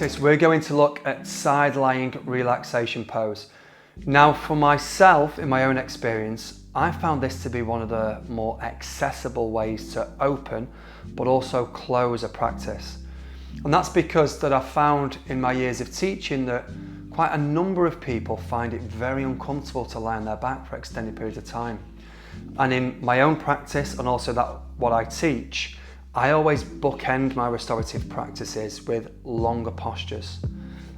practice, we're going to look at side lying relaxation pose. Now, for myself, in my own experience, I found this to be one of the more accessible ways to open, but also close a practice. And that's because that I've found in my years of teaching that quite a number of people find it very uncomfortable to lie on their back for extended periods of time. And in my own practice, and also what I teach, I always bookend my restorative practices with longer postures.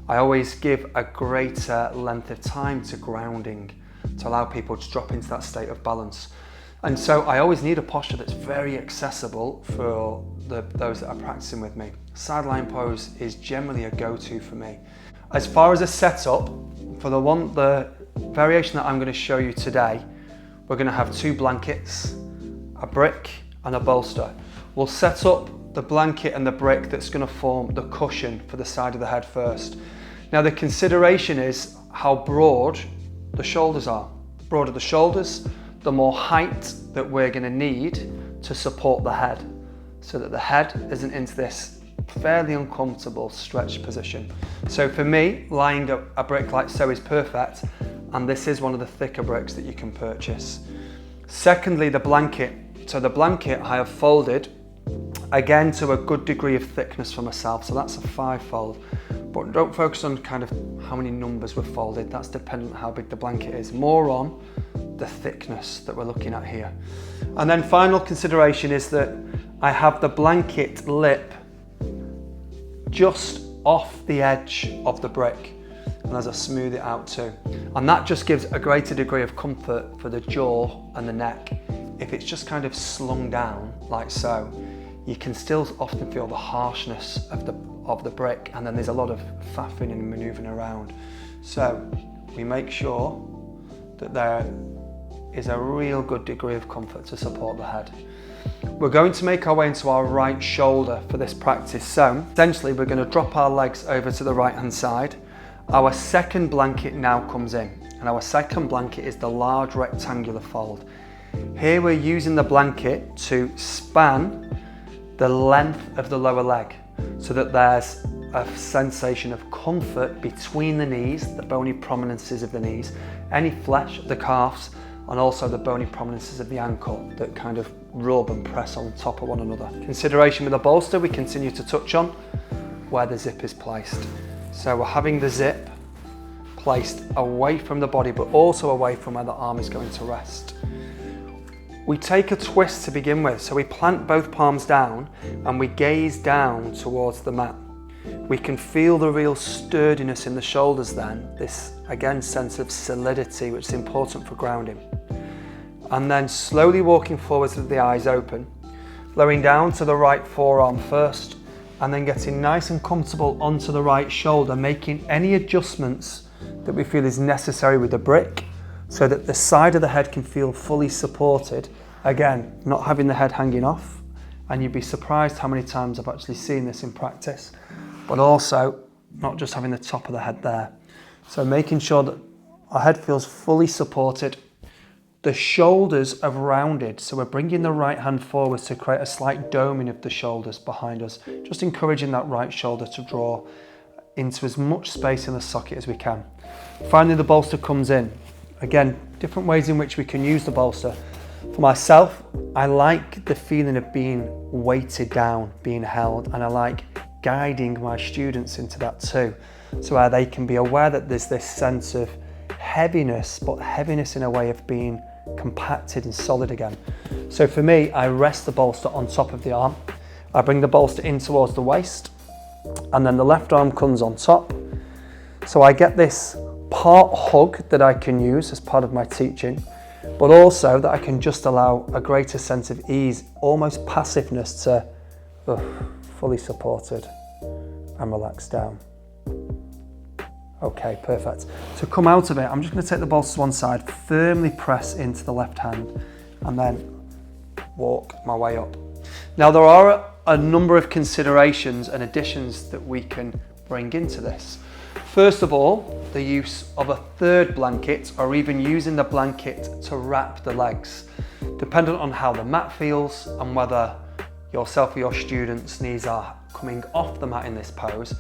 I always give a greater length of time to grounding to allow people to drop into that state of balance. And so I always need a posture that's very accessible for those that are practicing with me. Side lying pose is generally a go-to for me. As far as a setup, for the variation that I'm going to show you today, we're going to have 2 blankets, a brick and a bolster. We'll set up the blanket and the brick that's going to form the cushion for the side of the head first. Now, the consideration is how broad the shoulders are. The broader the shoulders, the more height that we're going to need to support the head, so that the head isn't into this fairly uncomfortable stretched position. So for me, lying a brick like so is perfect, and this is one of the thicker bricks that you can purchase. Secondly, the blanket. So the blanket I have folded again to a good degree of thickness for myself, so that's a 5-fold. But don't focus on kind of how many numbers we've folded, that's dependent on how big the blanket is. More on the thickness that we're looking at here. And then final consideration is that I have the blanket lip just off the edge of the brick, and as I smooth it out too. And that just gives a greater degree of comfort for the jaw and the neck. If it's just kind of slung down like so, you can still often feel the harshness of the brick, and then there's a lot of faffing and manoeuvring around. So we make sure that there is a real good degree of comfort to support the head. We're going to make our way into our right shoulder for this practice. So essentially we're going to drop our legs over to the right hand side. Our second blanket now comes in, and our second blanket is the large rectangular fold. Here we're using the blanket to span the length of the lower leg, so that there's a sensation of comfort between the knees, the bony prominences of the knees, any flesh of the calves, and also the bony prominences of the ankle that kind of rub and press on top of one another. Consideration with the bolster, we continue to touch on where the zip is placed. So we're having the zip placed away from the body, but also away from where the arm is going to rest. We take a twist to begin with, so we plant both palms down and we gaze down towards the mat. We can feel the real sturdiness in the shoulders then, this again sense of solidity which is important for grounding. And then slowly walking forwards with the eyes open, lowering down to the right forearm first, and then getting nice and comfortable onto the right shoulder, making any adjustments that we feel is necessary with the brick, so that the side of the head can feel fully supported. Again, not having the head hanging off, and you'd be surprised how many times I've actually seen this in practice, but also not just having the top of the head there. So making sure that our head feels fully supported. The shoulders are rounded, so we're bringing the right hand forwards to create a slight doming of the shoulders behind us, just encouraging that right shoulder to draw into as much space in the socket as we can. Finally, the bolster comes in. Again, different ways in which we can use the bolster. For myself, I like the feeling of being weighted down, being held, and I like guiding my students into that too. So where they can be aware that there's this sense of heaviness, but heaviness in a way of being compacted and solid again. So for me, I rest the bolster on top of the arm. I bring the bolster in towards the waist, and then the left arm comes on top. So I get this part hug that I can use as part of my teaching, but also that I can just allow a greater sense of ease, almost passiveness to fully supported and relaxed down. Okay, perfect. To come out of it, I'm just going to take the bolster to one side, firmly press into the left hand, and then walk my way up. Now, there are a number of considerations and additions that we can bring into this. First of all, the use of a third blanket, or even using the blanket to wrap the legs, dependent on how the mat feels and whether yourself or your students' knees are coming off the mat in this pose.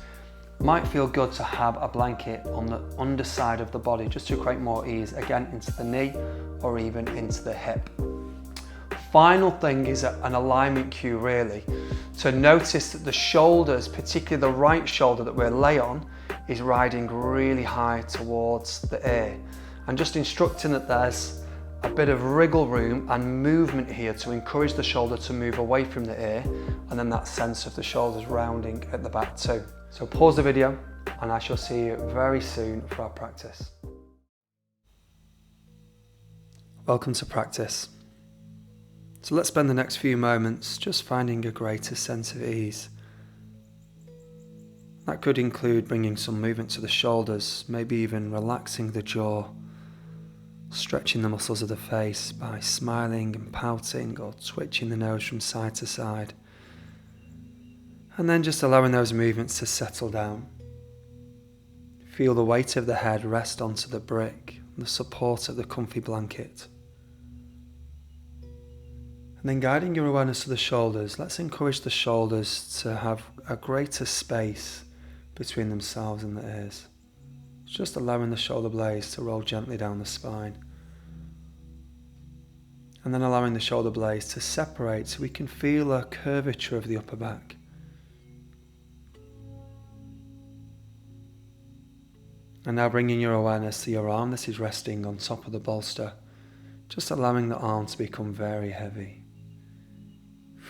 Might feel good to have a blanket on the underside of the body just to create more ease, again into the knee or even into the hip. Final thing is an alignment cue really, to notice that the shoulders, particularly the right shoulder that we're lay on, is riding really high towards the ear, and just instructing that there's a bit of wriggle room and movement here to encourage the shoulder to move away from the ear, and then that sense of the shoulders rounding at the back too. So pause the video and I shall see you very soon for our practice. Welcome to practice. So let's spend the next few moments just finding a greater sense of ease. That could include bringing some movement to the shoulders, maybe even relaxing the jaw, stretching the muscles of the face by smiling and pouting or twitching the nose from side to side. And then just allowing those movements to settle down. Feel the weight of the head rest onto the brick, the support of the comfy blanket. And then guiding your awareness to the shoulders, let's encourage the shoulders to have a greater space between themselves and the ears. Just allowing the shoulder blades to roll gently down the spine. And then allowing the shoulder blades to separate so we can feel a curvature of the upper back. And now bringing your awareness to your arm that is resting on top of the bolster, just allowing the arm to become very heavy.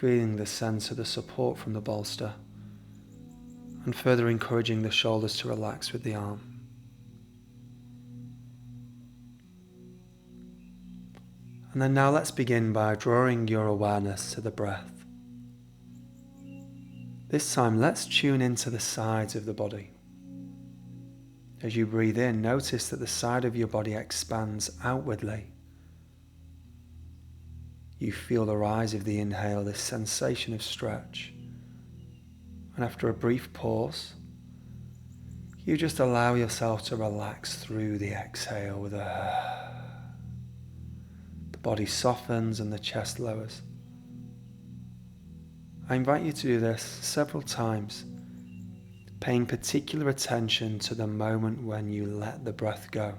Feeling the sense of the support from the bolster, and further encouraging the shoulders to relax with the arm. And then now let's begin by drawing your awareness to the breath. This time let's tune into the sides of the body. As you breathe in, notice that the side of your body expands outwardly. You feel the rise of the inhale, this sensation of stretch. And after a brief pause, you just allow yourself to relax through the exhale with a... The body softens and the chest lowers. I invite you to do this several times, paying particular attention to the moment when you let the breath go,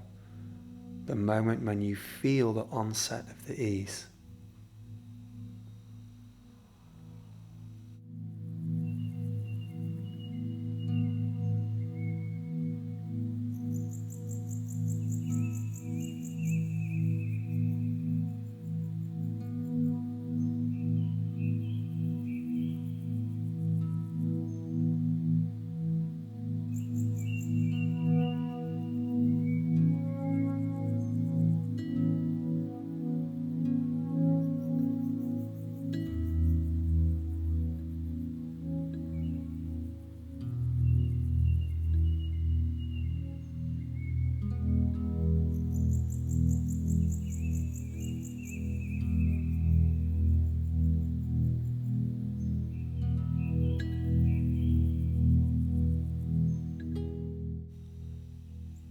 the moment when you feel the onset of the ease.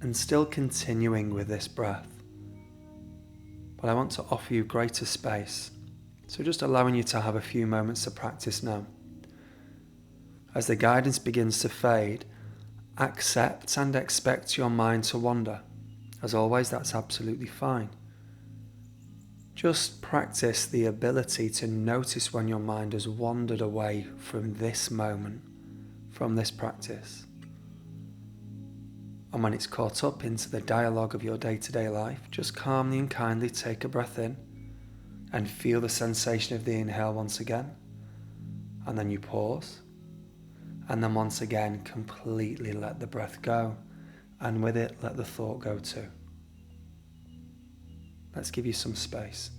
And still continuing with this breath, but I want to offer you greater space, so just allowing you to have a few moments to practice now. As the guidance begins to fade, accept and expect your mind to wander. As always, that's absolutely fine. Just practice the ability to notice when your mind has wandered away from this moment, from this practice. And when it's caught up into the dialogue of your day-to-day life, just calmly and kindly take a breath in and feel the sensation of the inhale once again. And then you pause. And then once again, completely let the breath go. And with it, let the thought go too. Let's give you some space.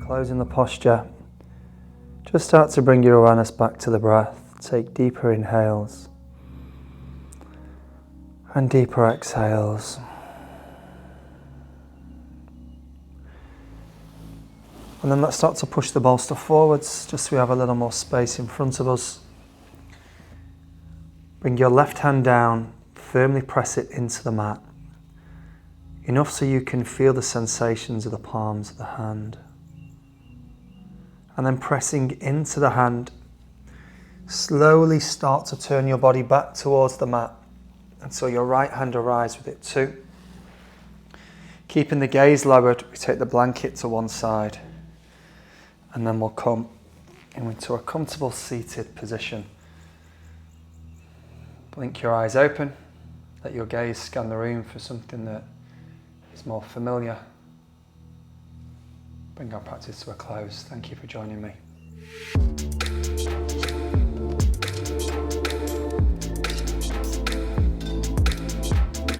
Closing the posture, just start to bring your awareness back to the breath. Take deeper inhales and deeper exhales. And then let's start to push the bolster forwards, just so we have a little more space in front of us. Bring your left hand down, firmly press it into the mat. Enough so you can feel the sensations of the palms of the hand. And then pressing into the hand, slowly start to turn your body back towards the mat until your right hand arrives with it too. Keeping the gaze lowered, we take the blanket to one side and then we'll come into a comfortable seated position. Blink your eyes open, let your gaze scan the room for something that is more familiar. Bring our practice to a close. Thank you for joining me.